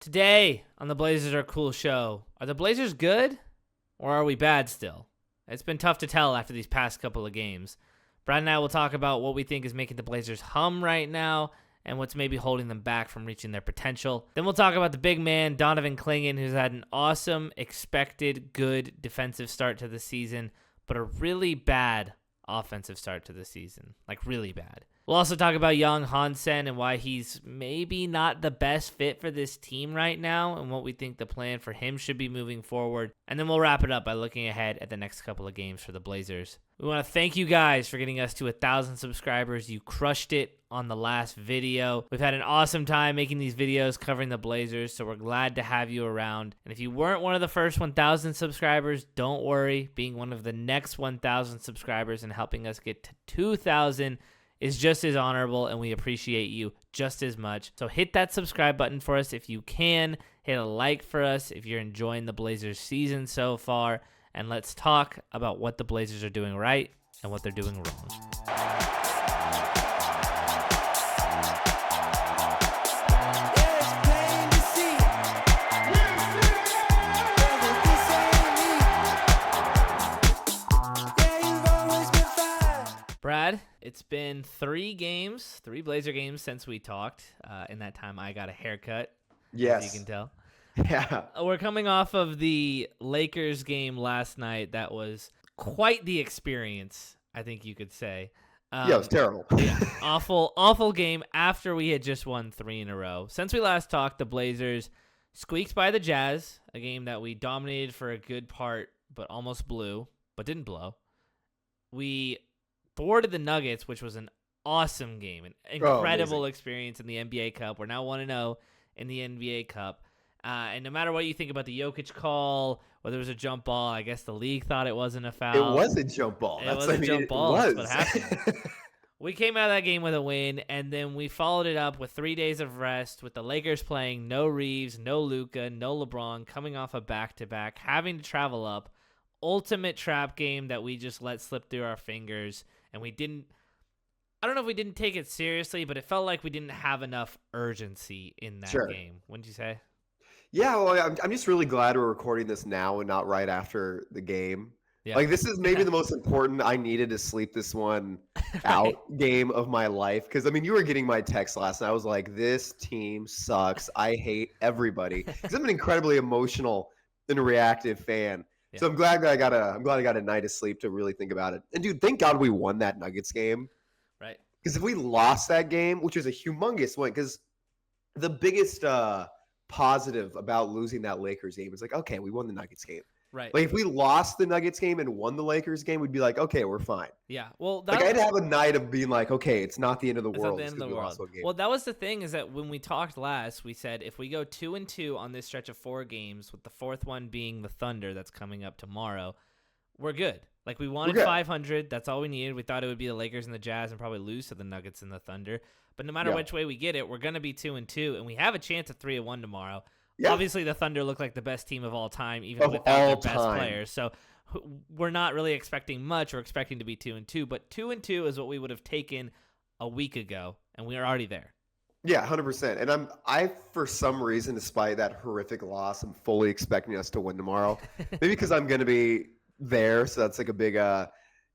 Today on the Blazers Are Cool show, are the Blazers good or are we bad still? It's been tough to tell after these past couple of games. Brad and I will talk about what we think is making the Blazers hum right now and what's maybe holding them back from reaching their potential. Then we'll talk about the big man, Donovan Clingan, who's had an awesome, expected, good defensive start to the season, but a really bad offensive start to the season. Like, really bad. We'll also talk about Yang Hansen and why he's maybe not the best fit for this team right now and what we think the plan for him should be moving forward. And then we'll wrap it up by looking ahead at the next couple of games for the Blazers. We want to thank you guys for getting us to 1,000 subscribers. You crushed it on the last video. We've had an awesome time making these videos covering the Blazers, so we're glad to have you around. And if you weren't one of the first 1,000 subscribers, don't worry. Being one of the next 1,000 subscribers and helping us get to 2,000 is just as honorable, and we appreciate you just as much. So hit that subscribe button for us if you can. Hit a like for us if you're enjoying the Blazers season so far. And let's talk about what the Blazers are doing right and what they're doing wrong. Brad, it's been three Blazer games since we talked. In that time, I got a haircut. Yes. As you can tell. Yeah. We're coming off of the Lakers game last night. That was quite the experience, I think you could say. Yeah, it was terrible. Yeah, awful game after we had just won 3 in a row. Since we last talked, the Blazers squeaked by the Jazz, a game that we dominated for a good part, but almost blew, but didn't blow. We boarded the Nuggets, which was an awesome game, an incredible experience in the NBA Cup. We're now 1-0 in the NBA Cup. And no matter what you think about the Jokic call, whether it was a jump ball, I guess the league thought it wasn't a foul. It was a jump ball. It was a jump ball. That's what happened. We came out of that game with a win, and then we followed it up with 3 days of rest with the Lakers playing no Reeves, no Luka, no LeBron, coming off a back-to-back, having to travel up. Ultimate trap game that we just let slip through our fingers. And we didn't, I don't know if we didn't take it seriously, but it felt like we didn't have enough urgency in that game. Wouldn't you say? Yeah, well, I'm just really glad we're recording this now and not right after the game. Yeah. Like, this is maybe the most important I needed to sleep this one out game of my life. Because, I mean, you were getting my text last night. I was like, this team sucks. I hate everybody. Because I'm an incredibly emotional and reactive fan. Yeah. So I'm glad I got a night of sleep to really think about it. And dude, thank God we won that Nuggets game. Right. Because if we lost that game, which is a humongous win, because the biggest positive about losing that Lakers game is like, okay, we won the Nuggets game. Right. Like if we lost the Nuggets game and won the Lakers game, we'd be like, okay, we're fine. Yeah. Well, I had to have a night of being like, okay, it's not the end of the world. It's not the end of the world. Well, that was the thing is that when we talked last, we said if we go 2-2 on this stretch of 4 games, with the fourth one being the Thunder that's coming up tomorrow, we're good. Like we wanted 500. That's all we needed. We thought it would be the Lakers and the Jazz and probably lose to the Nuggets and the Thunder. But no matter which way we get it, we're going to be 2-2, and we have a chance at 3-1 tomorrow. Yeah. Obviously, the Thunder look like the best team of all time, even without their best players. So we're not really expecting much. We're expecting to be 2-2, but 2-2 is what we would have taken a week ago, and we are already there. Yeah, 100%. And I for some reason, despite that horrific loss, I'm fully expecting us to win tomorrow. Maybe because I'm going to be there, so that's like a big,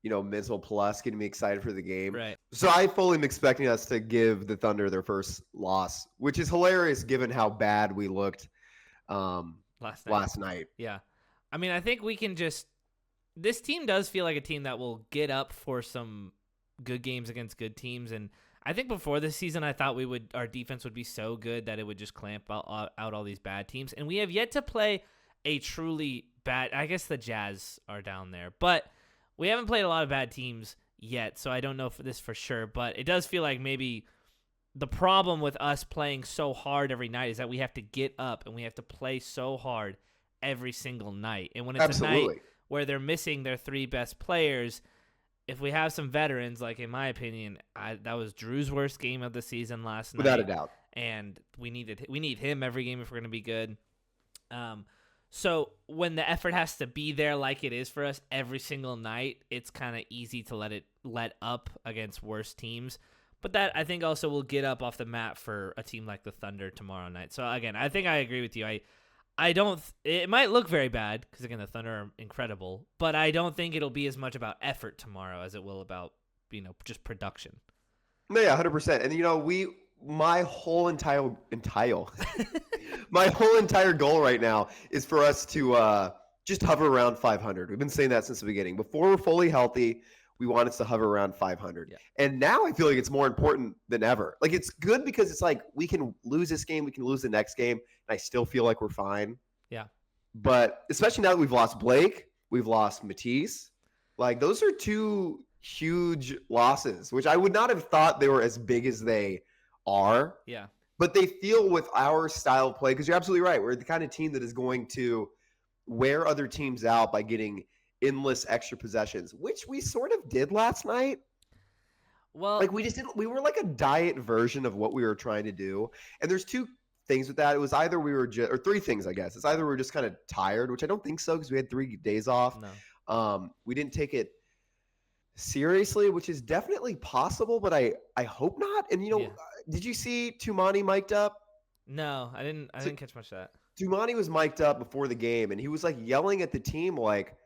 mental plus, getting me excited for the game. Right. So I fully am expecting us to give the Thunder their first loss, which is hilarious given how bad we looked last night. Yeah. I mean, I think we can this team does feel like a team that will get up for some good games against good teams. And I think before this season, I thought our defense would be so good that it would just clamp out all these bad teams. And we have yet to play a truly bad, I guess the Jazz are down there, but we haven't played a lot of bad teams yet. So I don't know this for sure, but it does feel like maybe the problem with us playing so hard every night is that we have to get up and we have to play so hard every single night. And when it's a night where they're missing their 3 best players, if we have some veterans, like in my opinion, that was Drew's worst game of the season last night. Without a doubt. And we need him every game if we're going to be good. So when the effort has to be there like it is for us every single night, it's kind of easy to let up against worse teams. But that, I think, also will get up off the mat for a team like the Thunder tomorrow night. So, again, I think I agree with you. I don't it might look very bad because, again, the Thunder are incredible, but I don't think it'll be as much about effort tomorrow as it will about, just production. No, yeah, 100%. And my whole entire my whole entire goal right now is for us to just hover around 500. We've been saying that since the beginning. Before we're fully healthy, we want us to hover around 500. Yeah. And now I feel like it's more important than ever. Like, it's good because it's like we can lose this game, we can lose the next game, and I still feel like we're fine. Yeah. But especially now that we've lost Blake, we've lost Matisse. Like, those are two huge losses, which I would not have thought they were as big as they are. Yeah. But they feel with our style of play, because you're absolutely right. We're the kind of team that is going to wear other teams out by getting endless extra possessions, which we sort of did last night. Well, like we were like a diet version of what we were trying to do. And there's two things with that. It was either we were just, or three things, I guess. It's either we were just kind of tired, which I don't think so because we had 3 days off. No. We didn't take it seriously, which is definitely possible, but I hope not. And did you see Tumani mic'd up? No, I didn't catch much of that. Tumani was mic'd up before the game, and he was like yelling at the team, like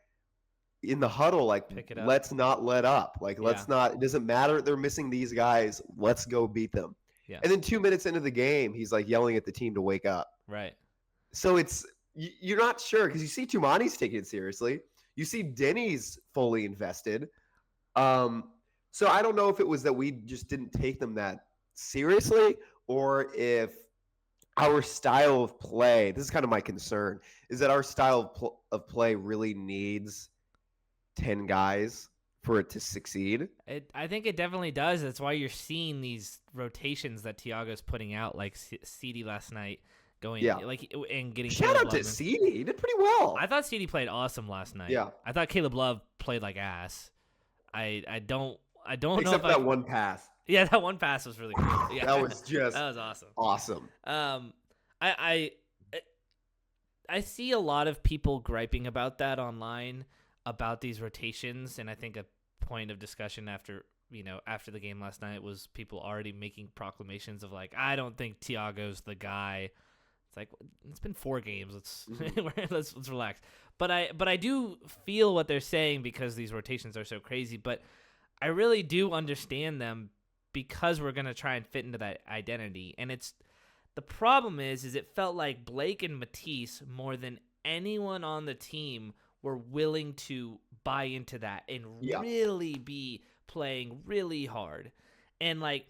in the huddle, like, let's not let up. Like, let's not, it doesn't matter. They're missing these guys. Let's go beat them. Yeah. And then 2 minutes into the game, he's like yelling at the team to wake up. Right. So you're not sure because you see Tumani's taking it seriously. You see Denny's fully invested. So I don't know if it was that we just didn't take them that seriously or if our style of play, this is kind of my concern, is that our style of play really needs 10 guys for it to succeed. I think it definitely does. That's why you're seeing these rotations that Tiago's putting out, like CD last night, and getting shout out to CD. He did pretty well. I thought CD played awesome last night. Yeah, I thought Caleb Love played like ass. I don't Except know if that one pass. Yeah, that one pass was really cool. Yeah, that was awesome. I see a lot of people griping about that online about these rotations, and I think a point of discussion after the game last night was people already making proclamations of like, I don't think Tiago's the guy. It's like, it's been 4 games. Let's relax. But I do feel what they're saying because these rotations are so crazy. But I really do understand them because we're gonna try and fit into that identity. And the problem is it felt like Blake and Matisse more than anyone on the team were willing to buy into that and really be playing really hard. And like,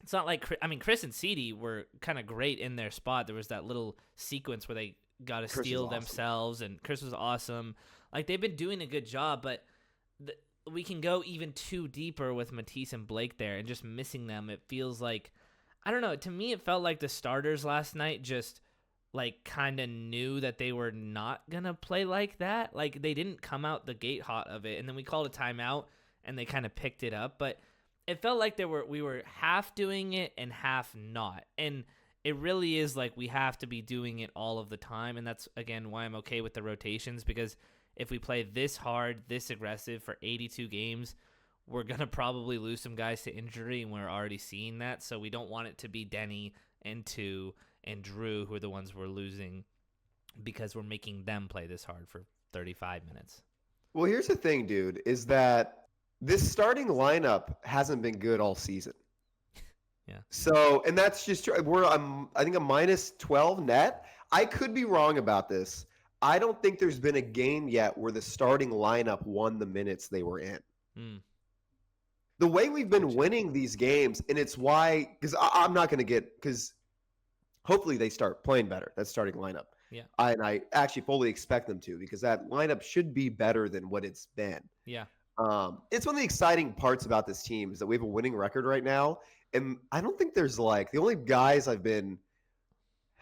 it's not like, Chris and CD were kind of great in their spot. There was that little sequence where they got a steal themselves, and Chris was awesome. Like, they've been doing a good job, but we can go even too deeper with Matisse and Blake there and just missing them. It feels like, I don't know, to me it felt like the starters last night just like kind of knew that they were not going to play like that. Like, they didn't come out the gate hot of it, and then we called a timeout and they kind of picked it up, but it felt like we were half doing it and half not. And it really is like we have to be doing it all of the time. And that's, again, why I'm okay with the rotations, because if we play this hard, this aggressive for 82 games, we're going to probably lose some guys to injury, and we're already seeing that. So we don't want it to be Denny and Drew, who are the ones we're losing because we're making them play this hard for 35 minutes. Well, here's the thing, dude, is that this starting lineup hasn't been good all season. Yeah. So, and that's just true. I think a minus 12 net. I could be wrong about this. I don't think there's been a game yet where the starting lineup won the minutes they were in. The way we've been winning these games, and it's why, because I'm not going to because hopefully they start playing better, that starting lineup. Yeah. And I actually fully expect them to, because that lineup should be better than what it's been. Yeah. It's one of the exciting parts about this team is that we have a winning record right now. And I don't think there's the only guys I've been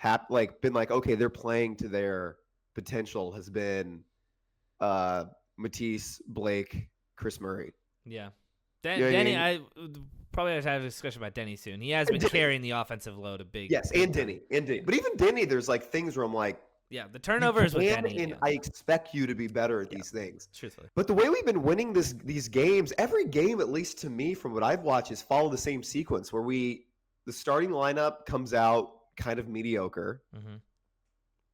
okay, they're playing to their potential has been Matisse, Blake, Chris Murray. Yeah. Denny, I probably have to have a discussion about Denny soon. He has been carrying the offensive load a big. Yes, and Denny. But even Denny, there's things where I'm like, Yeah, the turnovers with Denny. And I expect you to be better at these things. Truthfully. But the way we've been winning these games, every game, at least to me, from what I've watched, is follow the same sequence where the starting lineup comes out kind of mediocre. Mm-hmm.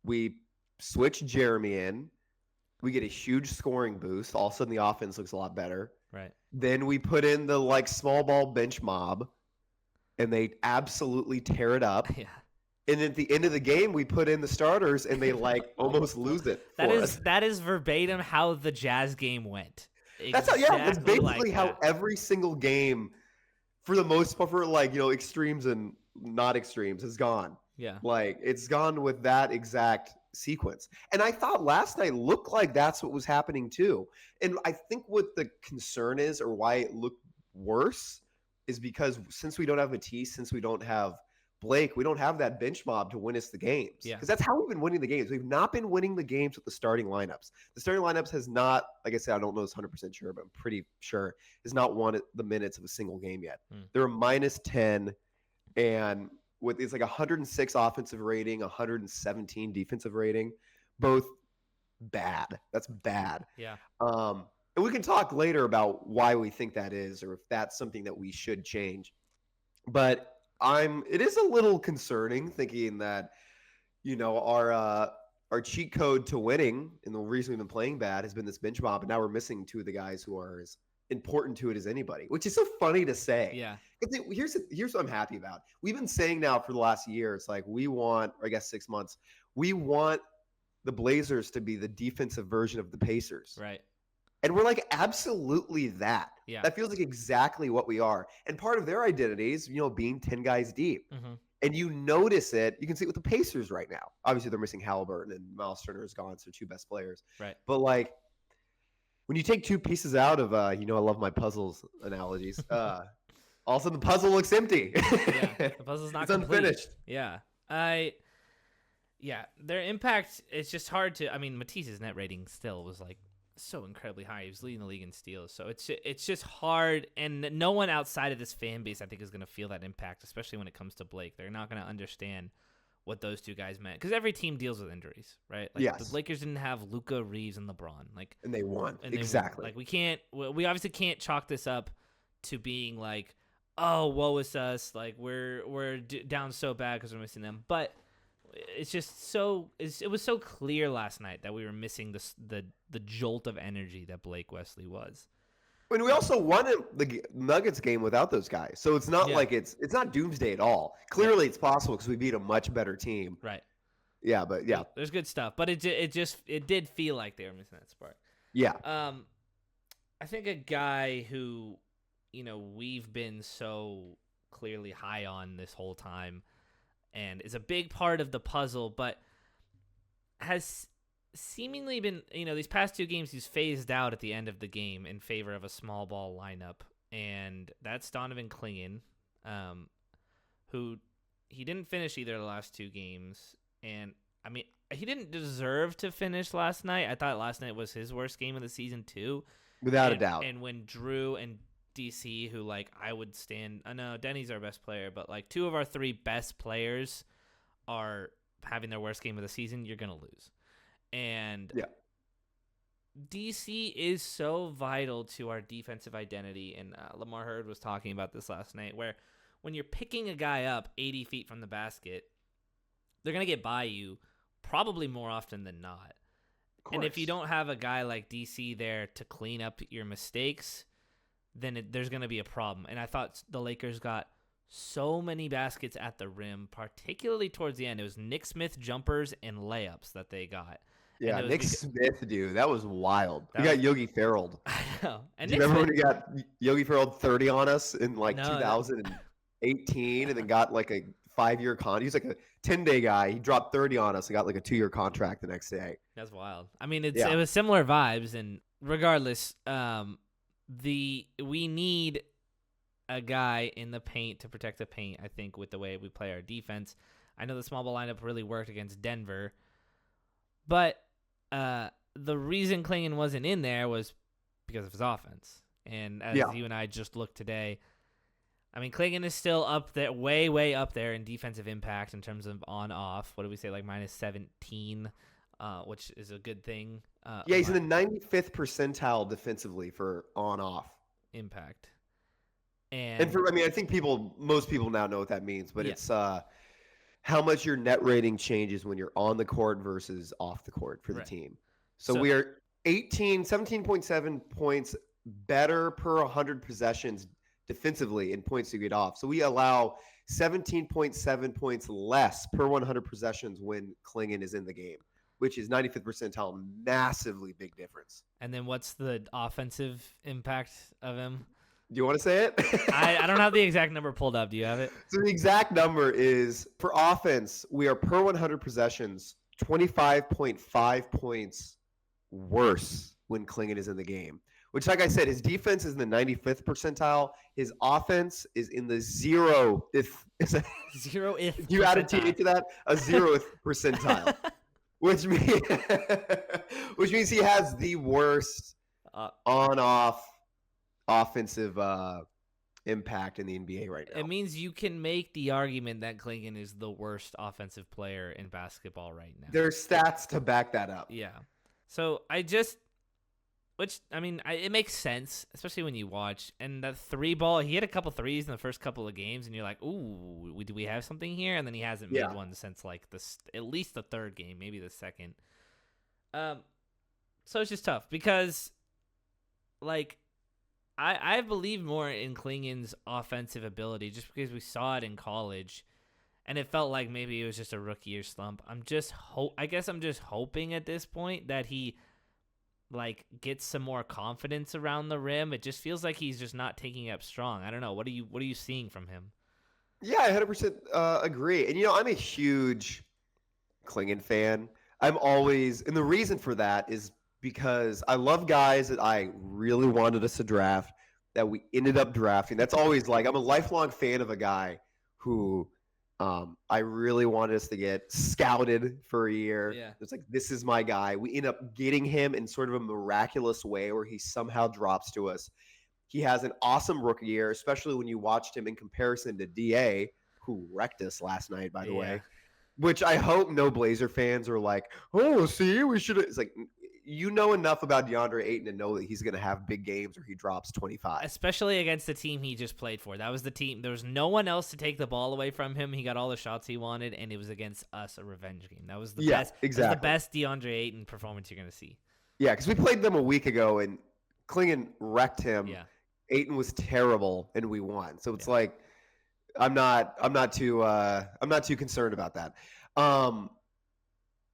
We switch Jeremy in. We get a huge scoring boost. All of a sudden, the offense looks a lot better. Right. Then we put in the small ball bench mob, and they absolutely tear it up. Yeah. And at the end of the game, we put in the starters, and they almost lose it. That is verbatim how the Jazz game went. That's basically how every single game, for the most part, for extremes and not extremes, has gone. Yeah. It's gone with that exact sequence. And I thought last night looked like that's what was happening too. And I think what the concern is, or why it looked worse, is because since we don't have Matisse, since we don't have Blake, we don't have that bench mob to win us the games. Yeah. Because that's how we've been winning the games. We've not been winning the games with the starting lineups. The starting lineups has not, like I said, I don't know this 100% sure, but I'm pretty sure, has not won the minutes of a single game yet. They're a -10, and it's like 106 offensive rating, 117 defensive rating, both bad. That's bad. Yeah. And we can talk later about why we think that is, or if that's something that we should change. But it is a little concerning thinking that, our cheat code to winning and the reason we've been playing bad has been this bench mob, and now we're missing two of the guys who are as important to it as anybody, which is so funny to say. Yeah. Here's what I'm happy about. We've been saying now for the last year, it's like we want, or I guess 6 months, we want the Blazers to be the defensive version of the Pacers. Right. And we're absolutely that. Yeah. That feels like exactly what we are. And part of their identity is, being 10 guys deep. Mm-hmm. And you notice it. You can see it with the Pacers right now. Obviously, they're missing Halliburton, and Miles Turner is gone, so two best players. Right. But, when you take two pieces out of, I love my puzzles analogies. All of a sudden, the puzzle looks empty. Yeah, the puzzle's not complete. Unfinished. Yeah. Their impact, it's just hard to, Matisse's net rating still was so incredibly high. He was leading the league in steals. So it's just hard, and no one outside of this fan base, I think, is going to feel that impact, especially when it comes to Blake. They're not going to understand what those two guys meant, because every team deals with injuries, right? Yes. The Lakers didn't have Luka, Reeves, and LeBron. And they won. Exactly. We obviously can't chalk this up to being oh, woe is us. We're down so bad because we're missing them. But it's just it was so clear last night that we were missing the jolt of energy that Blake Wesley was. And we also won the Nuggets game without those guys, so it's not it's not doomsday at all. Clearly, it's possible because we beat a much better team. Right. Yeah, but yeah, there's good stuff, but it did feel like they were missing that spark. Yeah. I think a guy who we've been so clearly high on this whole time, and is a big part of the puzzle, but has seemingly been, these past two games, he's phased out at the end of the game in favor of a small ball lineup, and that's Donovan Clingan, who he didn't finish either of the last two games, and he didn't deserve to finish last night. I thought last night was his worst game of the season too, without a doubt. And when Drew and DC, who I would stand, I know Denny's our best player, but two of our three best players are having their worst game of the season, you're gonna lose. And yeah, DC is so vital to our defensive identity, and Lamar Hurd was talking about this last night, where when you're picking a guy up 80 feet from the basket, they're gonna get by you probably more often than not. And if you don't have a guy like DC there to clean up your mistakes, then there's going to be a problem. And I thought the Lakers got so many baskets at the rim, particularly towards the end. It was Nick Smith jumpers and layups that they got. Yeah, Nick Smith, dude, that was wild. We got Yogi Ferrell. I know. And do you remember when we got Yogi Ferrell 30 on us in 2018 and then got a 5-year contract? He was a 10-day guy. He dropped 30 on us and got a 2-year contract the next day. That's wild. It was similar vibes, and regardless, we need a guy in the paint to protect the paint, I think, with the way we play our defense. I know the small ball lineup really worked against Denver, but the reason Clingan wasn't in there was because of his offense. And as you and I just looked today, I mean, Clingan is still up there, way, way up there in defensive impact in terms of on-off. What do we say, like minus 17, which is a good thing. Yeah, he's in the 95th percentile defensively for on-off impact. And for, I mean, I think most people now know what that means, but it's how much your net rating changes when you're on the court versus off the court for the team. So we are 17.7 points better per 100 possessions defensively in points to get off. So we allow 17.7 points less per 100 possessions when Clingan is in the game, which is 95th percentile, massively big difference. And then what's the offensive impact of him? Do you want to say it? I don't have the exact number pulled up. Do you have it? So the exact number is, for offense, we are per 100 possessions, 25.5 points worse when Clingan is in the game. Which, like I said, his defense is in the 95th percentile. His offense is in the 0th. If you added to that, a 0th percentile. Which means he has the worst on-off offensive impact in the NBA right now. It means you can make the argument that Clingan is the worst offensive player in basketball right now. There's stats to back that up. Yeah. So it makes sense, especially when you watch. And that three ball, he hit a couple threes in the first couple of games, and you're like, ooh, do we have something here? And then he hasn't made one since like at least the third game, maybe the second. So it's just tough because, like, I believe more in Clingan's offensive ability just because we saw it in college, and it felt like maybe it was just a rookie year slump. I guess I'm just hoping at this point that he gets some more confidence around the rim. It just feels like he's just not taking it up strong. I don't know. What are you seeing from him? Yeah, I 100% agree. And I'm a huge Clingan fan. And the reason for that is because I love guys that I really wanted us to draft that we ended up drafting. That's always I'm a lifelong fan of a guy who I really wanted us to get scouted for a year. Yeah. It's like, this is my guy. We end up getting him in sort of a miraculous way where he somehow drops to us. He has an awesome rookie year, especially when you watched him in comparison to DA, who wrecked us last night, by the way. Which I hope no Blazer fans are like, oh, see, we should have. It's like, enough about DeAndre Ayton to know that he's going to have big games where he drops 25. Especially against the team he just played for. That was the team. There was no one else to take the ball away from him. He got all the shots he wanted, and it was against us, a revenge game. That was the best. Exactly. The best DeAndre Ayton performance you're going to see. Yeah, because we played them a week ago, and Clingan wrecked him. Yeah. Ayton was terrible, and we won. So it's like, I'm not too concerned about that.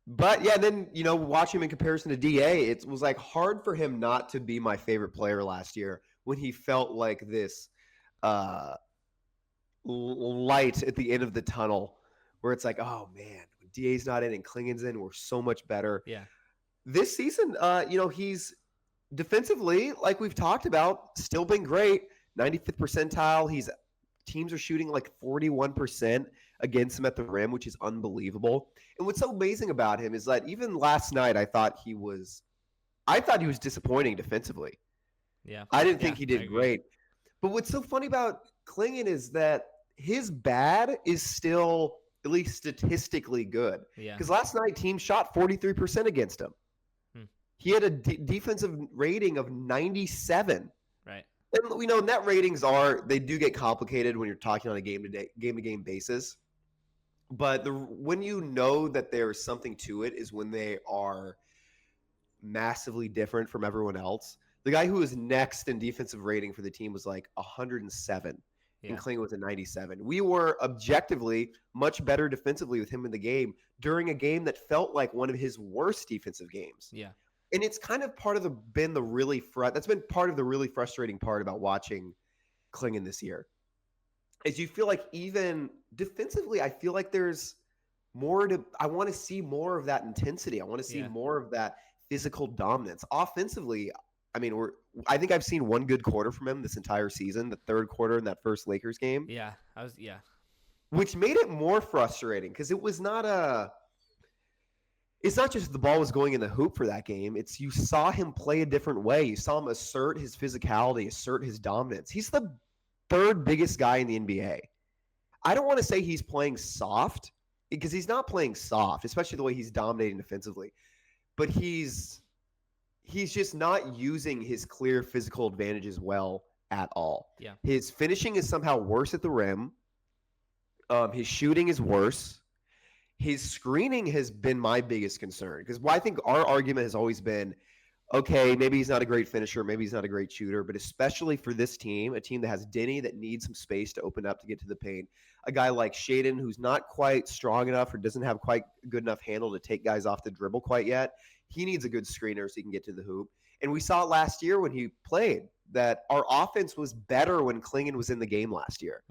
But yeah, then watching him in comparison to DA, it was hard for him not to be my favorite player last year when he felt like this light at the end of the tunnel, where it's like, oh man, when DA's not in and Clingan's in, we're so much better. Yeah. This season, he's defensively, like we've talked about, still been great. 95th percentile. Teams are shooting 41% against him at the rim, which is unbelievable. And what's so amazing about him is that even last night, I thought he was disappointing defensively. Yeah. I didn't think he did great. But what's so funny about Clingan is that his bad is still at least statistically good. Yeah. Because last night, teams shot 43% against him. He had a defensive rating of 97. Right. And we know net ratings they do get complicated when you're talking on a game-to-game basis. But when you know that there's something to it is when they are massively different from everyone else. The guy who was next in defensive rating for the team was 107, and Clingan was a 97. We were objectively much better defensively with him in the game during a game that felt like one of his worst defensive games. Yeah. And it's kind of been the really frustrating part about watching Clingan this year. Is you feel like even defensively, I feel like there's more I want to see more of that intensity. I want to see more of that physical dominance. Offensively, I mean, I think I've seen one good quarter from him this entire season, the third quarter in that first Lakers game. Yeah. Which made it more frustrating because it was it's not just the ball was going in the hoop for that game. It's you saw him play a different way. You saw him assert his physicality, assert his dominance. He's the third biggest guy in the NBA. I don't want to say he's playing soft because he's not playing soft, especially the way he's dominating defensively. But he's just not using his clear physical advantages well at all. Yeah. His finishing is somehow worse at the rim. His shooting is worse. His screening has been my biggest concern because I think our argument has always been, okay, maybe he's not a great finisher, maybe he's not a great shooter, but especially for this team, a team that has Denny that needs some space to open up to get to the paint, a guy like Shaedon who's not quite strong enough or doesn't have quite good enough handle to take guys off the dribble quite yet, he needs a good screener so he can get to the hoop. And we saw it last year when he played that our offense was better when Clingan was in the game last year.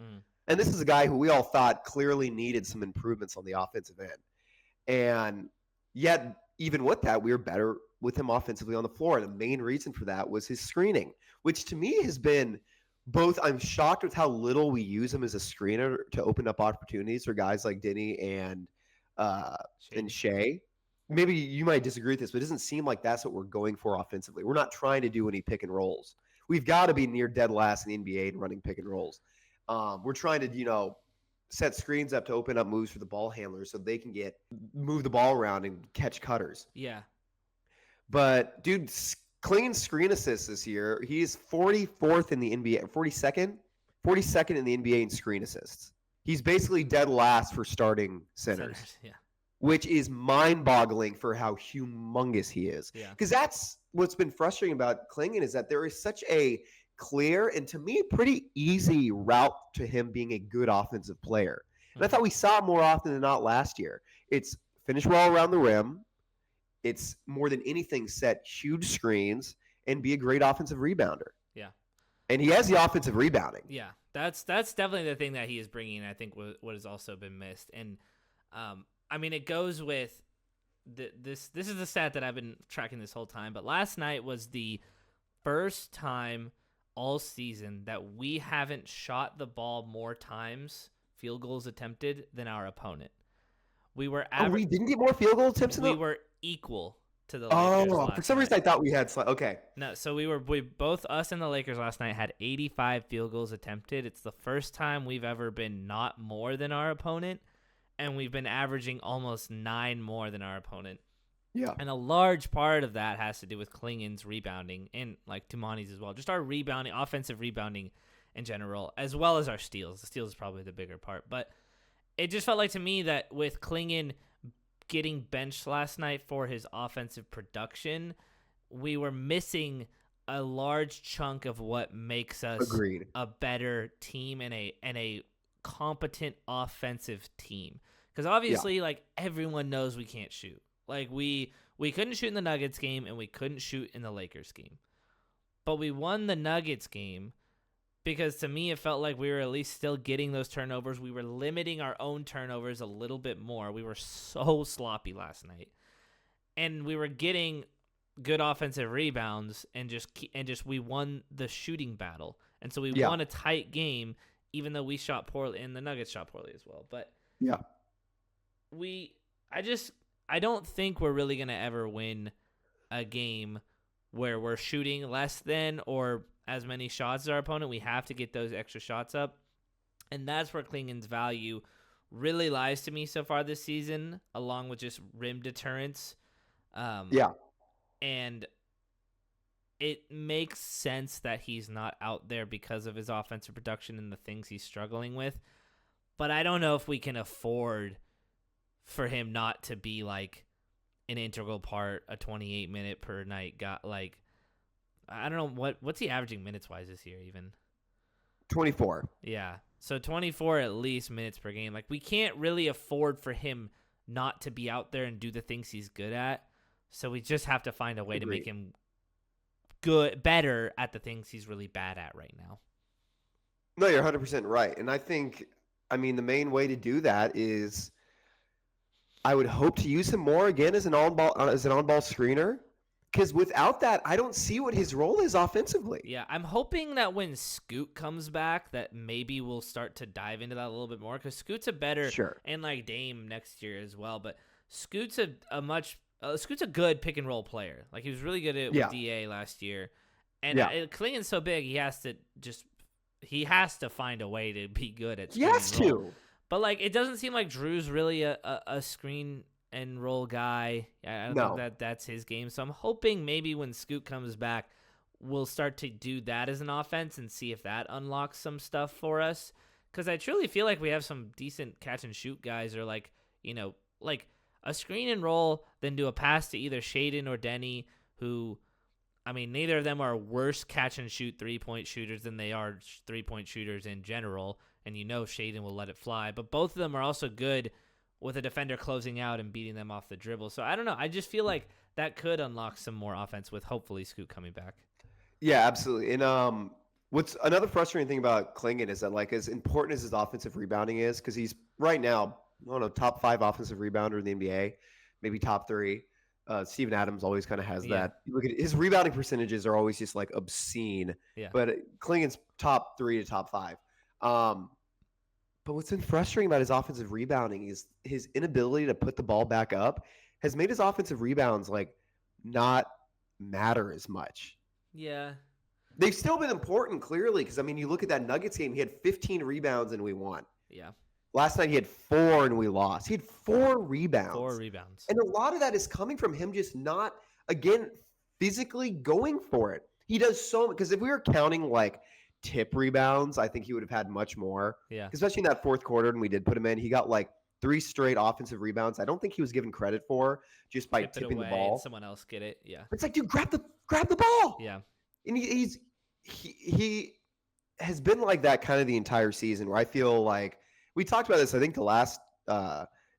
And this is a guy who we all thought clearly needed some improvements on the offensive end. And yet, even with that, we were better with him offensively on the floor. And the main reason for that was his screening, which to me has been both, I'm shocked with how little we use him as a screener to open up opportunities for guys like Denny and Shea. Maybe you might disagree with this, but it doesn't seem like that's what we're going for offensively. We're not trying to do any pick and rolls. We've got to be near dead last in the NBA in running pick and rolls. We're trying to, set screens up to open up moves for the ball handlers so they can move the ball around and catch cutters. Yeah. But, dude, Clingan's screen assists this year, he's 44th in the NBA, 42nd in the NBA in screen assists. He's basically dead last for starting centers. Yeah. Which is mind-boggling for how humongous he is. Because that's what's been frustrating about Clingan is that there is such a clear and, to me, pretty easy route to him being a good offensive player. And I thought we saw it more often than not last year. It's finish well around the rim. It's more than anything set huge screens and be a great offensive rebounder. Yeah. And he has the offensive rebounding. Yeah. That's definitely the thing that he is bringing, I think, what has also been missed. And, it goes with this is the stat that I've been tracking this whole time, but last night was the first time all season that we haven't shot the ball more times, field goals attempted, than our opponent. We were we didn't get more field goal attempts than we were equal to the Lakers. For some reason I thought we had okay. No, so we both, us and the Lakers last night, had 85 field goals attempted. It's the first time we've ever been not more than our opponent, and we've been averaging almost 9 more than our opponent. Yeah. And a large part of that has to do with Clingan's rebounding and like Tumani's as well. Just our rebounding, offensive rebounding in general, as well as our steals. The steals is probably the bigger part. But it just felt like to me that with Clingan getting benched last night for his offensive production, we were missing a large chunk of what makes us a better team and a competent offensive team. Because obviously, like, everyone knows we can't shoot. Like, we couldn't shoot in the Nuggets game, and we couldn't shoot in the Lakers game. But we won the Nuggets game because, to me, it felt like we were at least still getting those turnovers. We were limiting our own turnovers a little bit more. We were so sloppy last night. And we were getting good offensive rebounds and just we won the shooting battle. And so we won a tight game, even though we shot poorly, and the Nuggets shot poorly as well. But I don't think we're really going to ever win a game where we're shooting less than or as many shots as our opponent. We have to get those extra shots up. And that's where Clingan's value really lies to me so far this season, along with just rim deterrence. And it makes sense that he's not out there because of his offensive production and the things he's struggling with. But I don't know if we can afford for him not to be like an integral part, a 28-minute per night guy. Like, I don't know what's he averaging minutes wise this year even. 24. Yeah. So 24 at least minutes per game. Like, we can't really afford for him not to be out there and do the things he's good at. So we just have to find a way to make him better at the things he's really bad at right now. No, you're 100% right. And I think, the main way to do that is I would hope to use him more again as an on-ball screener. Because without that, I don't see what his role is offensively. Yeah, I'm hoping that when Scoot comes back, that maybe we'll start to dive into that a little bit more. Because Scoot's a better, and like Dame next year as well. But Scoot's Scoot's a good pick and roll player. Like, he was really good at with DA last year. And Clingan's so big, he has to just he has to find a way to be good at He screen has and roll. to. But like, it doesn't seem like Drew's really a screen and roll guy. I don't No. think that's his game. So I'm hoping maybe when Scoot comes back, we'll start to do that as an offense and see if that unlocks some stuff for us. Because I truly feel like we have some decent catch and shoot guys, or like, like a screen and roll, then do a pass to either Shaden or Denny, who, I mean, neither of them are worse catch and shoot 3-point shooters than they are 3-point shooters in general. And Shaden will let it fly. But both of them are also good with a defender closing out and beating them off the dribble. So I don't know. I just feel like that could unlock some more offense with hopefully Scoot coming back. Yeah, absolutely. And what's another frustrating thing about Clingan is that, like, as important as his offensive rebounding is, because he's right now, I don't know, top 5 offensive rebounder in the NBA, maybe top 3. Steven Adams always kind of has that. You look at his rebounding percentages are always just like obscene. Yeah. But Clingan's top 3 to top 5. But what's been frustrating about his offensive rebounding is his inability to put the ball back up has made his offensive rebounds like not matter as much. Yeah. They've still been important, clearly, because, I mean, you look at that Nuggets game, he had 15 rebounds and we won. Yeah. Last night he had 4 and we lost. He had 4 rebounds. 4 rebounds. And a lot of that is coming from him just not, again, physically going for it. He does so much, because if we were counting like tip rebounds, I think he would have had much more. Yeah. Especially in that fourth quarter, and we did put him in. He got like 3 straight offensive rebounds. I don't think he was given credit for just by tipping the ball. And someone else get it. Yeah. It's like, dude, grab the ball. Yeah. And he has been like that kind of the entire season, where I feel like we talked about this, I think the last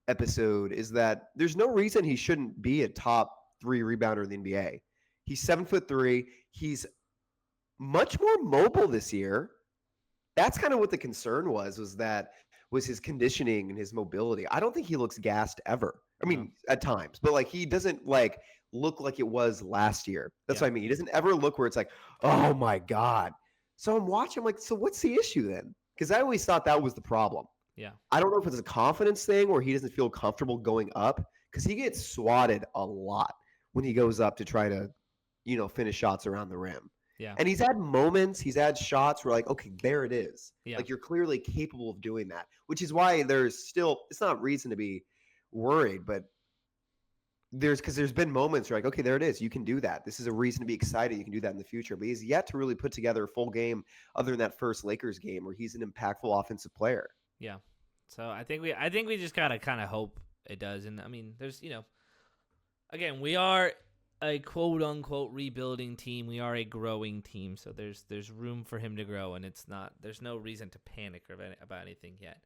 episode, is that there's no reason he shouldn't be a top 3 rebounder in the NBA. He's 7'3". He's much more mobile this year. That's kind of what the concern was his conditioning and his mobility. I don't think he looks gassed ever. I mean, at times, but like he doesn't like look like it was last year. That's what I mean. He doesn't ever look where it's like, oh my God. So I'm watching, I'm like, so what's the issue then? Because I always thought that was the problem. Yeah. I don't know if it's a confidence thing or he doesn't feel comfortable going up, because he gets swatted a lot when he goes up to try to, finish shots around the rim. Yeah. And he's had moments, he's had shots where like, okay, there it is. Yeah. Like, you're clearly capable of doing that, which is why there's still, it's not reason to be worried, but because there's been moments where like, okay, there it is. You can do that. This is a reason to be excited. You can do that in the future. But he's yet to really put together a full game other than that first Lakers game where he's an impactful offensive player. Yeah. So I think we just gotta kind of hope it does. And I mean, there's, again, we are a quote unquote rebuilding team. We are a growing team. So there's room for him to grow, and there's no reason to panic about anything yet.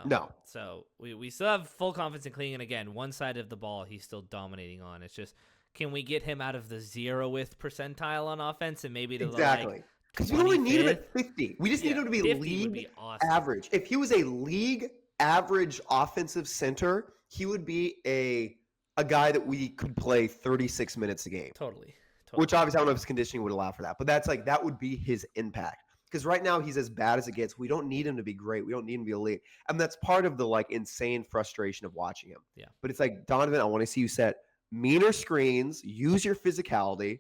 No. So we still have full confidence in Clingan. Again, one side of the ball he's still dominating on. It's just, can we get him out of the 0th percentile on offense and maybe to exactly. Because we only need him at 50. We just need him to be league average. If he was a league average offensive center, he would be a guy that we could play 36 minutes a game. Totally. Which obviously I don't know if his conditioning would allow for that. But that would be his impact. Because right now he's as bad as it gets. We don't need him to be great. We don't need him to be elite. And that's part of the like insane frustration of watching him. Yeah. But it's like, Donovan, I want to see you set meaner screens, use your physicality,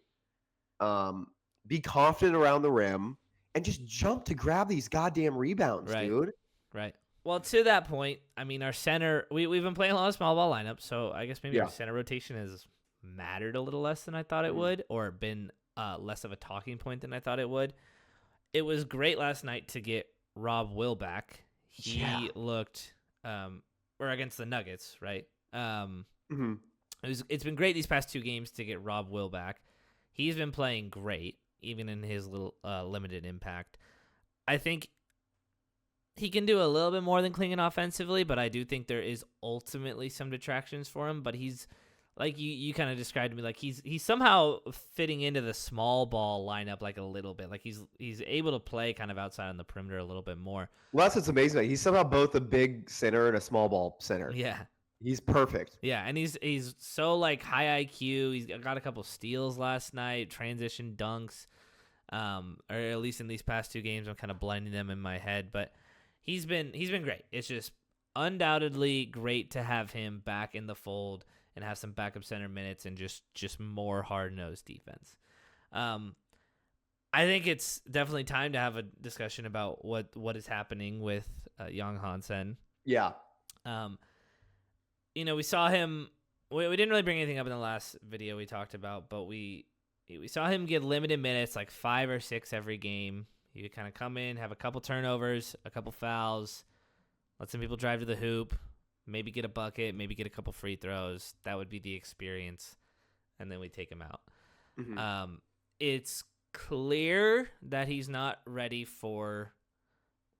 be confident around the rim, and just jump to grab these goddamn rebounds, dude. Right. Well, to that point, I mean, our center, we've been playing a lot of small ball lineups, so I guess maybe our center rotation has mattered a little less than I thought it would, or been less of a talking point than I thought it would. It was great last night to get Rob Will back. He looked, or against the Nuggets, right? It's been great these past 2 games to get Rob Will back. He's been playing great, even in his little limited impact. I think he can do a little bit more than Clingan offensively, but I do think there is ultimately some detractions for him. But he's, like you kind of described to me, like he's somehow fitting into the small ball lineup like a little bit. Like he's able to play kind of outside on the perimeter a little bit more. Well, that's what's amazing. He's somehow both a big center and a small ball center. Yeah. He's perfect. Yeah, and he's so like high IQ. He's got a couple steals last night, transition dunks, or at least in these past 2 games, I'm kind of blending them in my head. But he's been great. It's just undoubtedly great to have him back in the fold and have some backup center minutes and just more hard-nosed defense. I I think it's definitely time to have a discussion about what is happening with Yang Hansen. Yeah. We saw him. We didn't really bring anything up in the last video we talked about, but we saw him get limited minutes, like 5 or 6 every game. He would kind of come in, have a couple turnovers, a couple fouls, let some people drive to the hoop, maybe get a bucket, maybe get a couple free throws. That would be the experience, and then we take him out. Mm-hmm. It's clear that he's not ready for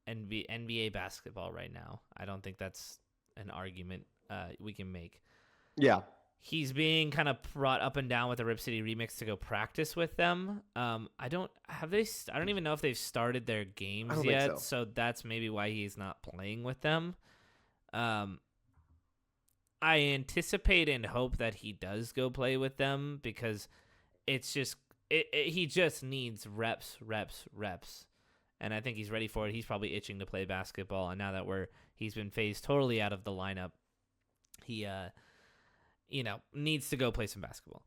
NBA basketball right now. I don't think that's an argument we can make. Yeah. He's being kind of brought up and down with the Rip City Remix to go practice with them. I don't even know if they've started their games yet, so that's maybe why he's not playing with them. I anticipate and hope that he does go play with them because it's just he just needs reps. And I think he's ready for it. He's probably itching to play basketball, and now that he's been phased totally out of the lineup, he needs to go play some basketball.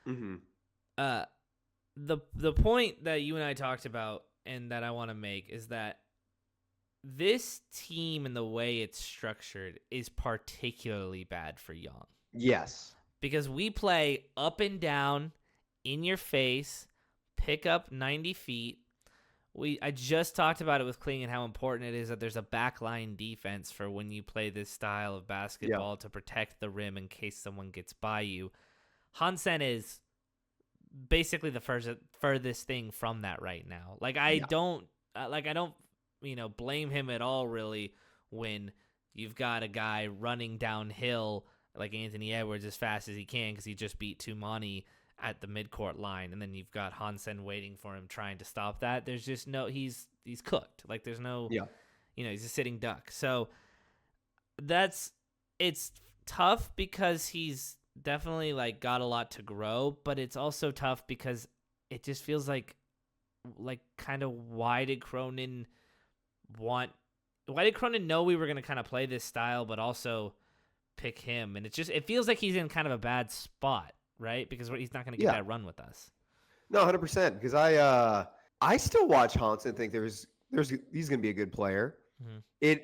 Mm-hmm. The point that you and I talked about and that I want to make is that this team and the way it's structured is particularly bad for Young. Yes. Because we play up and down, in your face, pick up 90 feet. I just talked about it with Clingan, how important it is that there's a backline defense for when you play this style of basketball to protect the rim in case someone gets by you. Hansen is basically the furthest thing from that right now. I don't blame him at all really when you've got a guy running downhill like Anthony Edwards as fast as he can because he just beat Tumani at the midcourt line, and then you've got Hansen waiting for him trying to stop that. There's just he's cooked. There's no, he's a sitting duck. So it's tough because he's definitely got a lot to grow, but it's also tough because it just feels like kind of why did Cronin know we were going to kind of play this style, but also pick him? And it feels like he's in kind of a bad spot. Right, because he's not going to get that run with us. No, 100%. Because I still watch Hansen and think he's going to be a good player. Mm-hmm.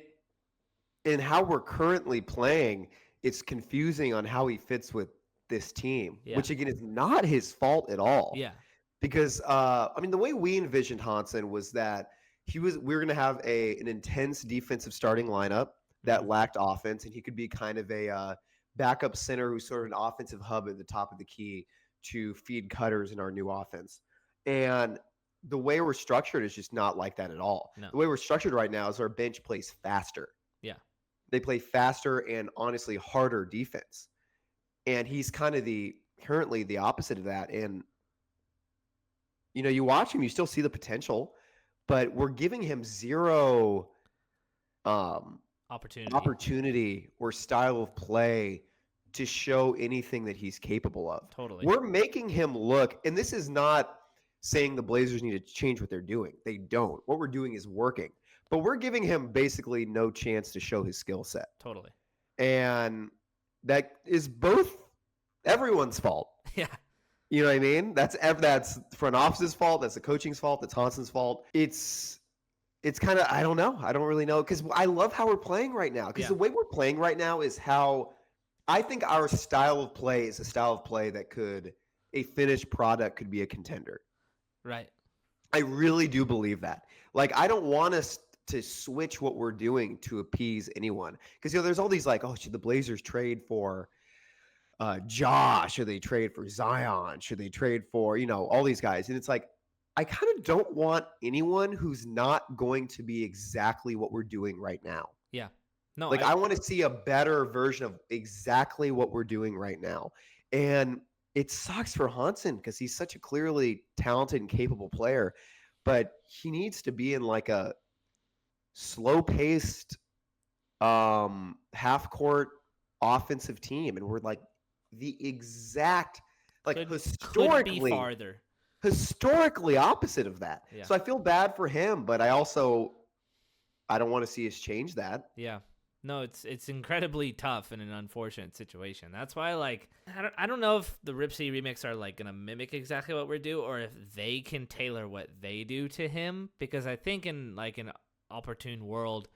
In how we're currently playing, it's confusing on how he fits with this team, which again is not his fault at all. Yeah, because the way we envisioned Hansen was that we were going to have an intense defensive starting lineup that lacked offense, and he could be kind of a backup center who's sort of an offensive hub at the top of the key to feed cutters in our new offense. And the way we're structured is just not like that at all. No. The way we're structured right now is our bench plays faster. Yeah. They play faster and honestly harder defense. And he's kind of currently the opposite of that. And, you watch him, you still see the potential, but we're giving him zero opportunity or style of play to show anything that he's capable of. Totally. We're making him look, and this is not saying the Blazers need to change what they're doing. They don't. What we're doing is working. But we're giving him basically no chance to show his skill set. Totally. And that is both everyone's fault. Yeah. You know what I mean? That's front office's fault. That's the coaching's fault. That's Hansen's fault. It's kind of, I don't know. I don't really know because I love how we're playing right now because the way we're playing right now is how I think our style of play is a style of play that a finished product could be a contender. Right. I really do believe that. I don't want us to switch what we're doing to appease anyone because, there's all these should the Blazers trade for Josh? Should they trade for Zion? Should they trade for, all these guys? And it's I kind of don't want anyone who's not going to be exactly what we're doing right now. Yeah. No. I want to see a better version of exactly what we're doing right now. And it sucks for Hansen because he's such a clearly talented and capable player, but he needs to be in a slow-paced half-court offensive team. And we're the exact historically could be farther. Historically opposite of that. Yeah. So I feel bad for him, but I don't want to see us change that. Yeah. No, it's incredibly tough in an unfortunate situation. That's why, like, I don't know if the Rip City remix are like gonna mimic exactly what we do, or if they can tailor what they do to him. Because I think in like an opportune world,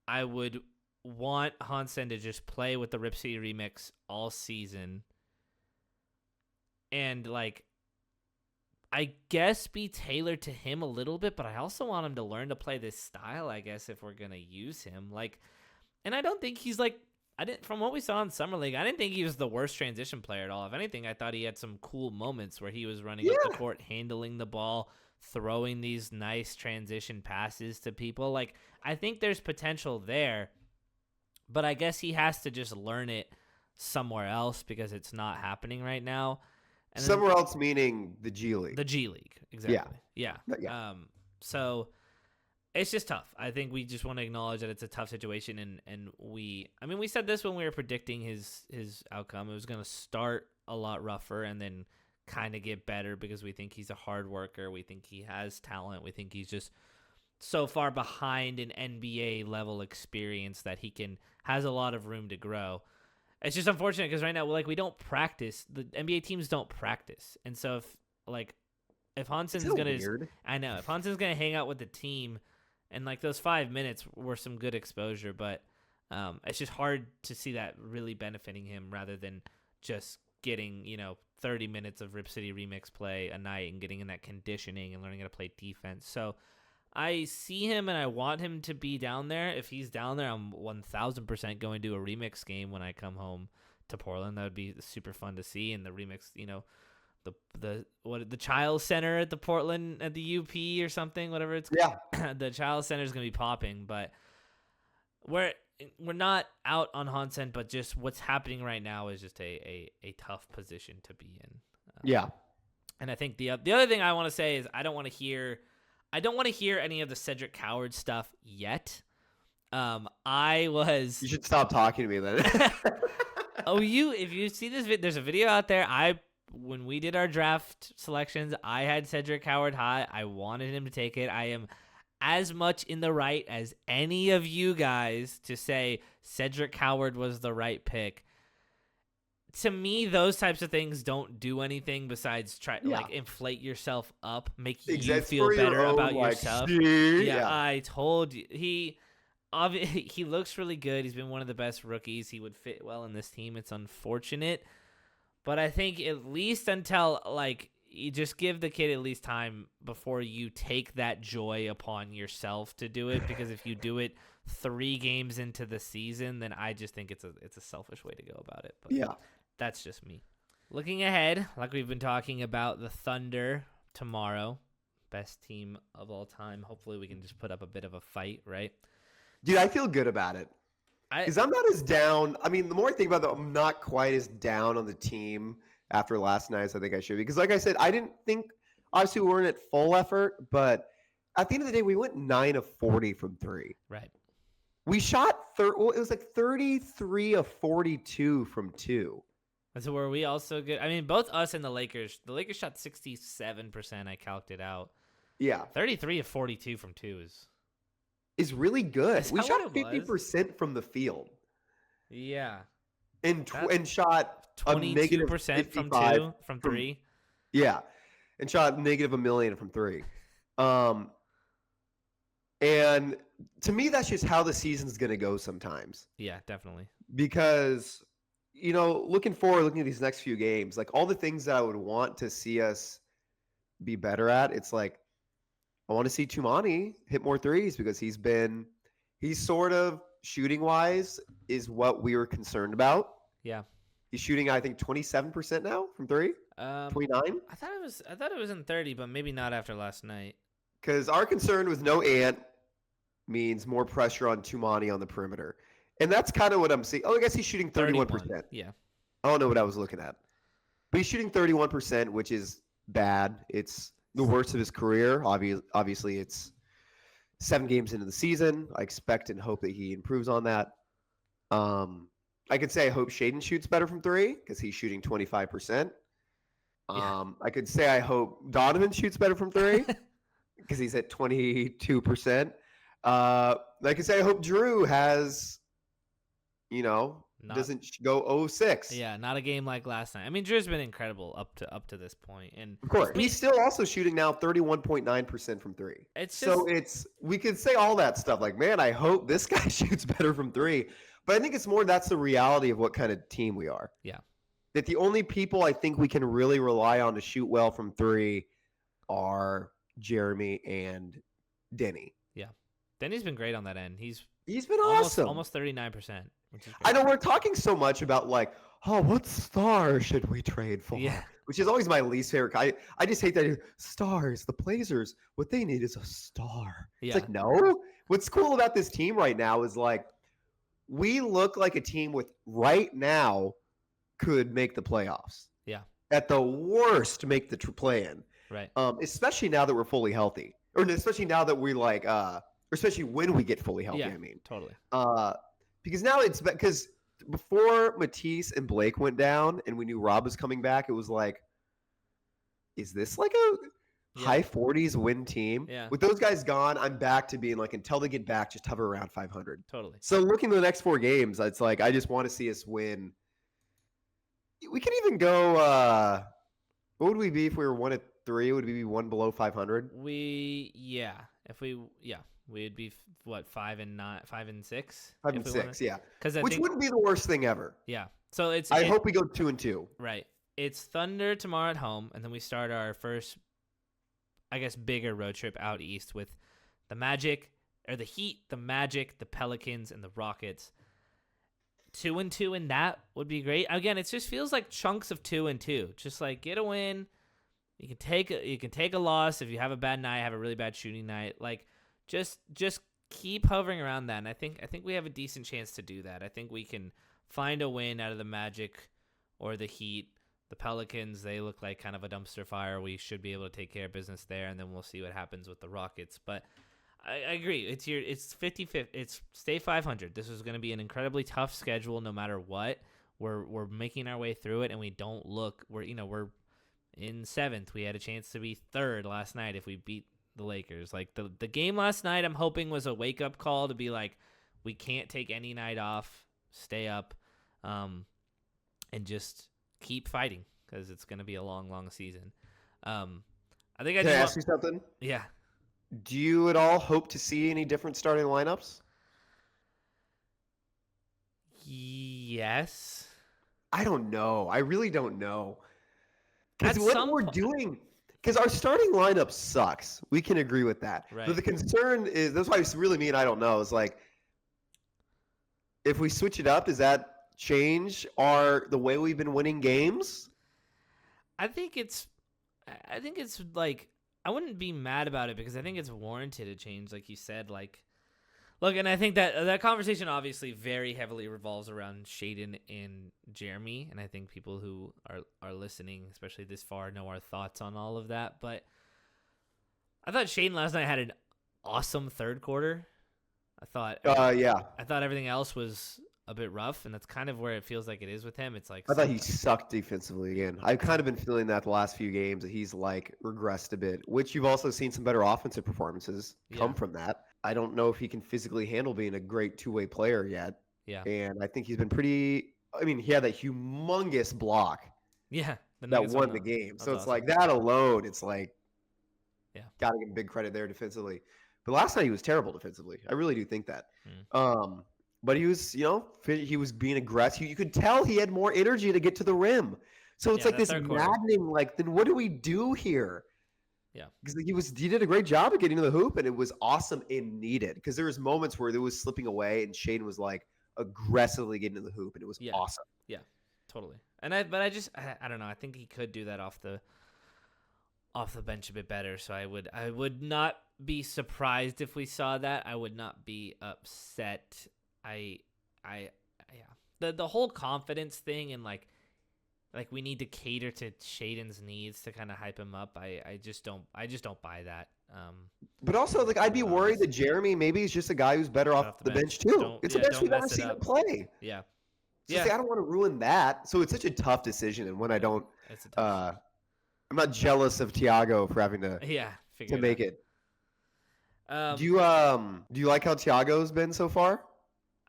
I would want Hansen to just play with the Rip City remix all season, and like, I guess be tailored to him a little bit. But I also want him to learn to play this style, I guess, if we're gonna use him, like. And I don't think he's like, from what we saw in Summer League, I didn't think he was the worst transition player at all. If anything, I thought he had some cool moments where he was running up the court, handling the ball, throwing these nice transition passes to people. Like, I think there's potential there, but I guess he has to just learn it somewhere else because it's not happening right now. And somewhere else meaning the G League. The G League, exactly. Yeah. So it's just tough. I think we just want to acknowledge that it's a tough situation, and we said this when we were predicting his outcome. It was going to start a lot rougher and then kind of get better because we think he's a hard worker. We think he has talent. We think he's just so far behind an NBA level experience that has a lot of room to grow. It's just unfortunate because right now, like, we don't practice. The NBA teams don't practice, and so if Hansen's if Hansen's gonna hang out with the team. And, like, those 5 minutes were some good exposure, but it's just hard to see that really benefiting him rather than just getting, 30 minutes of Rip City Remix play a night and getting in that conditioning and learning how to play defense. So I see him and I want him to be down there. If he's down there, I'm 1,000% going to a remix game when I come home to Portland. That would be super fun to see. And the remix, the Child Center at the Portland at the UP or something, whatever it's called. Yeah. The Child Center is going to be popping, but we're not out on Hansen, but just what's happening right now is just a tough position to be in. Yeah. And I think the other thing I want to say is I don't want to hear any of the Cedric Coward stuff yet. You should stop talking to me then. If you see this there's a video out there. When we did our draft selections, I had Cedric Coward high. I wanted him to take it. I am as much in the right as any of you guys to say Cedric Coward was the right pick. To me, those types of things don't do anything besides like inflate yourself up, make you feel better about yourself. I told you. He looks really good. He's been one of the best rookies. He would fit well in this team. It's unfortunate. But I think at least until, like, you just give the kid at least time before you take that joy upon yourself to do it. Because if you do it 3 games into the season, then I just think it's a selfish way to go about it. But that's just me. Looking ahead, like we've been talking about, the Thunder tomorrow, best team of all time. Hopefully we can just put up a bit of a fight, right? Dude, I feel good about it. Because I'm not as down. I mean, the more I think about it, I'm not quite as down on the team after last night as I think I should be. Because, like I said, I didn't think, obviously, we weren't at full effort, but at the end of the day, we went 9 of 40 from 3. Right. We shot, it was like 33 of 42 from 2. And so were we also good? I mean, both us and the Lakers shot 67%. I calced it out. Yeah. 33 of 42 from 2 is really good. We shot 50% from the field. Yeah. And shot 22% from 2 from 3. Yeah. And shot negative $1 million from 3. And to me, that's just how the season's going to go sometimes. Yeah, definitely. Because, looking at these next few games, like all the things that I would want to see us be better at, it's like, I want to see Tumani hit more threes because he's sort of shooting wise is what we were concerned about. Yeah. He's shooting, I think, 27% now from 3. 29. I thought it was in 30, but maybe not after last night. Because our concern with no Ant means more pressure on Tumani on the perimeter. And that's kind of what I'm seeing. Oh, I guess he's shooting 31%. Yeah. I don't know what I was looking at. But he's shooting 31%, which is bad. It's the worst of his career. Obviously, it's 7 games into the season. I expect and hope that he improves on that. I could say I hope Shaedon shoots better from 3 because he's shooting 25%. I could say I hope Donovan shoots better from 3 because he's at 22%. I could say I hope Drew has Not go 0-6. Yeah, not a game like last night. I mean, Drew's been incredible up to this point, and Of course, I mean, he's still also shooting now 31.9% from three. It's so just we could say all that stuff like, man, I hope this guy shoots better from three. But I think it's more that's the reality of what kind of team we are. Yeah. That the only people I think we can really rely on to shoot well from three are Jeremy and Denny. Yeah. Denny's been great on that end. He's been awesome. Almost 39%. Which is great. I know we're talking so much about like, oh, what star should we trade for? Yeah. Which is always my least favorite. I just hate that. Stars, the Blazers, what they need is a star. Yeah. It's like, no. What's cool about this team right now is like, we look like a team with right now could make the playoffs. Yeah. At the worst, make the play-in. Right. Especially now that we're fully healthy. Or especially now that we like, or especially when we get fully healthy, yeah, I mean. Totally. Because now because before Matisse and Blake went down and we knew Rob was coming back, it was like, is this like a high 40s win team? Yeah. With those guys gone, I'm back to being like, until they get back, just hover around 500. Totally. So looking at the next 4 games, it's like, I just want to see us win. We could even go, what would we be if we were 1-3? Would we be 1 below 500? We'd be what 5 and 9, 5 and 6, 5 and 6, yeah. Which wouldn't be the worst thing ever. Yeah. So I hope we go 2-2. Right. It's Thunder tomorrow at home, and then we start our first, I guess, bigger road trip out east with the Magic or the Heat, the Magic, the Pelicans, and the Rockets. 2-2 in that would be great. Again, it just feels like chunks of 2-2. Just like get a win. You can take a loss if you have a bad night, have a really bad shooting night. Like just keep hovering around that. And I think we have a decent chance to do that. I think we can find a win out of the Magic or the Heat. The Pelicans, they look like kind of a dumpster fire. We should be able to take care of business there, and then we'll see what happens with the Rockets. But I agree. It's 50-50. It's stay 500. This is going to be an incredibly tough schedule no matter what. We're making our way through it, and we don't look. We're in 7th. We had a chance to be 3rd last night if we beat the Lakers. Like the game last night, I'm hoping was a wake up call to be like, we can't take any night off. Stay up, and just keep fighting because it's going to be a long, long season. I think Can I ask you something? Yeah. Do you at all hope to see any different starting lineups? Yes. I don't know. I really don't know. Because At what some we're point- doing, because our starting lineup sucks. We can agree with that. Right. But the concern is, that's why it's really mean I don't know, is like, if we switch it up, does that change the way we've been winning games? I think it's like, I wouldn't be mad about it because I think it's warranted a change, like you said. Like, look, and I think that conversation obviously very heavily revolves around Shaden and Jeremy, and I think people who are listening, especially this far, know our thoughts on all of that. But I thought Shaden last night had an awesome third quarter. I thought everything else was a bit rough, and that's kind of where it feels like it is with him. It's like I thought he sucked defensively again. I've kind of been feeling that the last few games that he's like regressed a bit, which you've also seen some better offensive performances come from that. I don't know if he can physically handle being a great two-way player yet. Yeah. And I think he's been pretty – I mean, he had that humongous block that won the game. So it's awesome. like that alone, it's like got to give him big credit there defensively. But last night he was terrible defensively. I really do think that. But he was, he was being aggressive. You could tell he had more energy to get to the rim. So it's like this maddening, like, then what do we do here? Yeah. Because he did a great job of getting to the hoop, and it was awesome and needed. Because there was moments where there was slipping away, and Shaden was like aggressively getting to the hoop, and it was awesome. Yeah, totally. And I don't know. I think he could do that off the bench a bit better. So I would not be surprised if we saw that. I would not be upset. The whole confidence thing and like we need to cater to Shaden's needs to kind of hype him up. I just don't buy that. But also, like, I'd be worried that Jeremy maybe is just a guy who's better off the bench too. It's a bench we've never seen him play. Yeah. So I don't want to ruin that. So it's such a tough decision, and when I don't, I'm not jealous of Thiago for having to make it. Do you like how Thiago's been so far?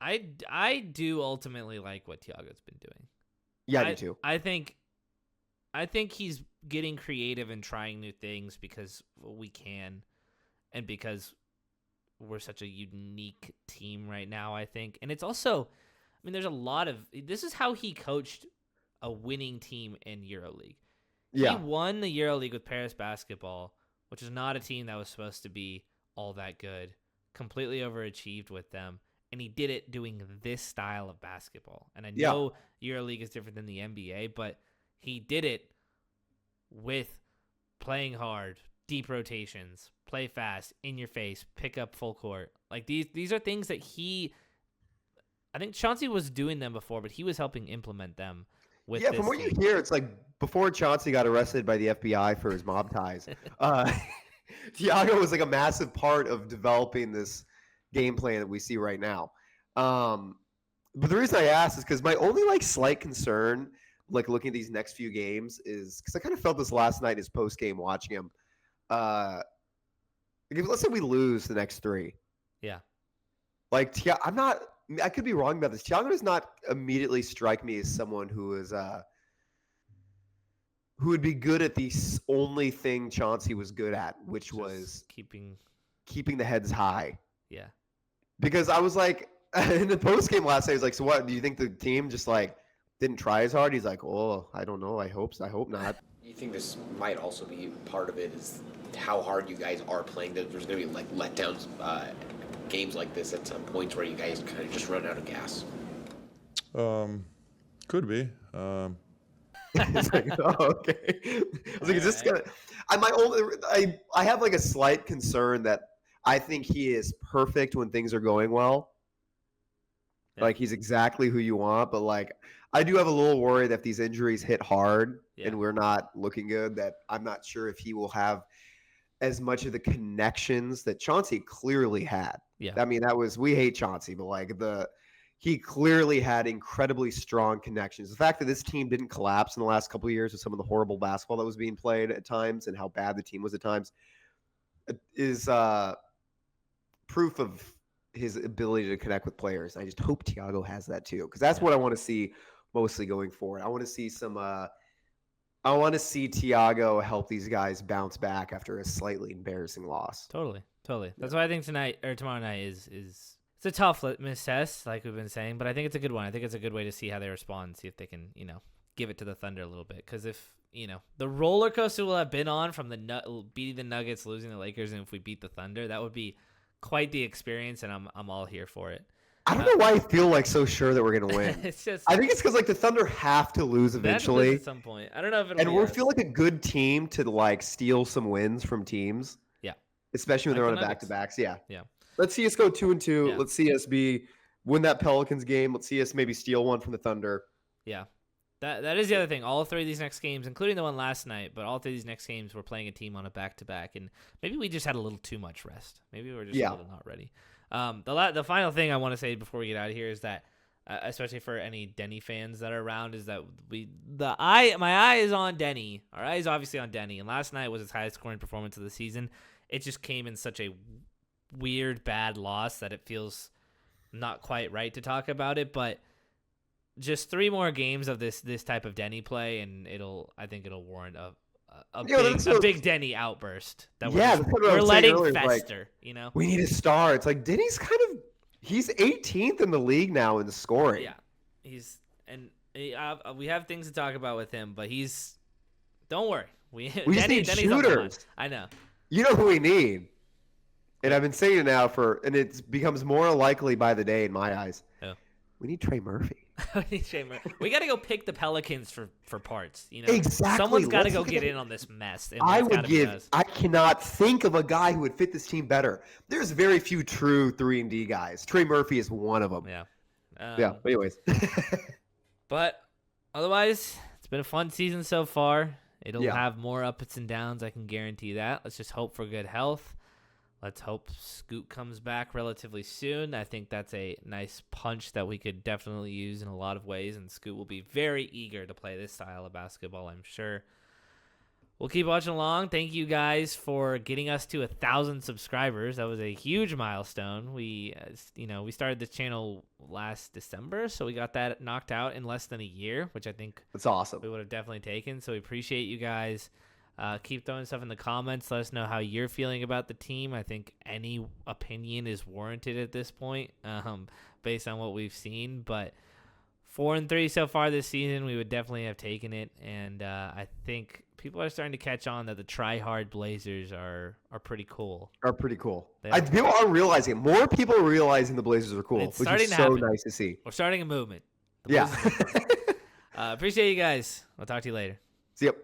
I do ultimately like what Thiago's been doing. Yeah, I do too. I think he's getting creative and trying new things because we can, and because we're such a unique team right now, I think. And it's also, I mean, there's a lot of, this is how he coached a winning team in EuroLeague. Yeah. He won the EuroLeague with Paris Basketball, which is not a team that was supposed to be all that good, completely overachieved with them. And he did it doing this style of basketball. And I know EuroLeague is different than the NBA, but he did it with playing hard, deep rotations, play fast, in your face, pick up full court. Like these are things that I think Chauncey was doing them before, but he was helping implement them with this from what team. you hear, it's like before Chauncey got arrested by the FBI for his mob ties, Thiago was like a massive part of developing this game plan that we see right now. But the reason I asked is because my only like slight concern, like looking at these next few games, is because I kind of felt this last night as post game watching him. Let's say we lose the next 3. Yeah. Like I could be wrong about this. Thiago does not immediately strike me as someone who is who would be good at the only thing Chauncey was good at, which was keeping the heads high. Yeah. Because I was like, in the post game last night, I was like, so what? Do you think the team just like didn't try as hard? He's like, oh, I don't know. I hope not. You think this might also be part of it is how hard you guys are playing? That there's going to be like letdowns, games like this at some points where you guys kind of just run out of gas. Could be. It's like, oh, okay. I was like, is this gonna? I have like a slight concern that I think he is perfect when things are going well. Yeah. Like he's exactly who you want, but like I do have a little worry that if these injuries hit hard and we're not looking good, that I'm not sure if he will have as much of the connections that Chauncey clearly had. Yeah. I mean, we hate Chauncey, but like he clearly had incredibly strong connections. The fact that this team didn't collapse in the last couple of years with some of the horrible basketball that was being played at times and how bad the team was at times is proof of his ability to connect with players. I just hope Thiago has that too, because that's what I want to see mostly going forward. I want to see Thiago help these guys bounce back after a slightly embarrassing loss. Totally. That's why I think tomorrow night is it's a tough litmus test, like we've been saying, but I think it's a good one. I think it's a good way to see how they respond, see if they can, give it to the Thunder a little bit. Because if, the roller coaster we'll have been on from beating the Nuggets, losing the Lakers, and if we beat the Thunder, that would be quite the experience, and I'm all here for it. I don't know why I feel like so sure that we're gonna win. It's just, I think it's because like the Thunder have to lose eventually at some point. I don't know if it'll. And we feel like a good team to like steal some wins from teams. Yeah, especially when they're on a back-to-backs. Yeah. Let's see us go 2-2. Yeah. Let's see us win that Pelicans game. Let's see us maybe steal one from the Thunder. Yeah. That is the other thing. All 3 of these next games, including the one last night, but all 3 of these next games, we're playing a team on a back-to-back, and maybe we just had a little too much rest. Maybe we're just a little not ready. The final thing I want to say before we get out of here is that, especially for any Denny fans that are around, is that my eye is on Denny. Our eye is obviously on Denny, and last night was his highest scoring performance of the season. It just came in such a weird, bad loss that it feels not quite right to talk about it, but just 3 more games of this type of Denny play, and I think it'll warrant a big Denny outburst that we're letting fester. Like, we need a star. It's like Denny's he's 18th in the league now in the scoring. Yeah, we have things to talk about with him, but don't worry. We just need shooters. I know. You know who we need, and I've been saying it now and it becomes more likely by the day in my eyes. Yeah. We need Trey Murphy. We got to go pick the Pelicans for parts. Exactly. Someone's got to go get in on this mess. I cannot think of a guy who would fit this team better. There's very few true 3-and-D guys. Trey Murphy is one of them. Yeah. But anyways. But otherwise, it's been a fun season so far. It'll have more ups and downs. I can guarantee that. Let's just hope for good health. Let's hope Scoot comes back relatively soon. I think that's a nice punch that we could definitely use in a lot of ways, and Scoot will be very eager to play this style of basketball, I'm sure. We'll keep watching along. Thank you guys for getting us to 1,000 subscribers. That was a huge milestone. We started this channel last December, so we got that knocked out in less than a year, which I think that's awesome. We would have definitely taken. So we appreciate you guys. Keep throwing stuff in the comments. Let us know how you're feeling about the team. I think any opinion is warranted at this point, based on what we've seen. But 4-3 so far this season, we would definitely have taken it. And I think people are starting to catch on that the try-hard Blazers are pretty cool. People are realizing, more people are realizing the Blazers are cool, it's which starting is to so happen. nice to see. We're starting a movement. Yeah. Appreciate you guys. I'll talk to you later. See you.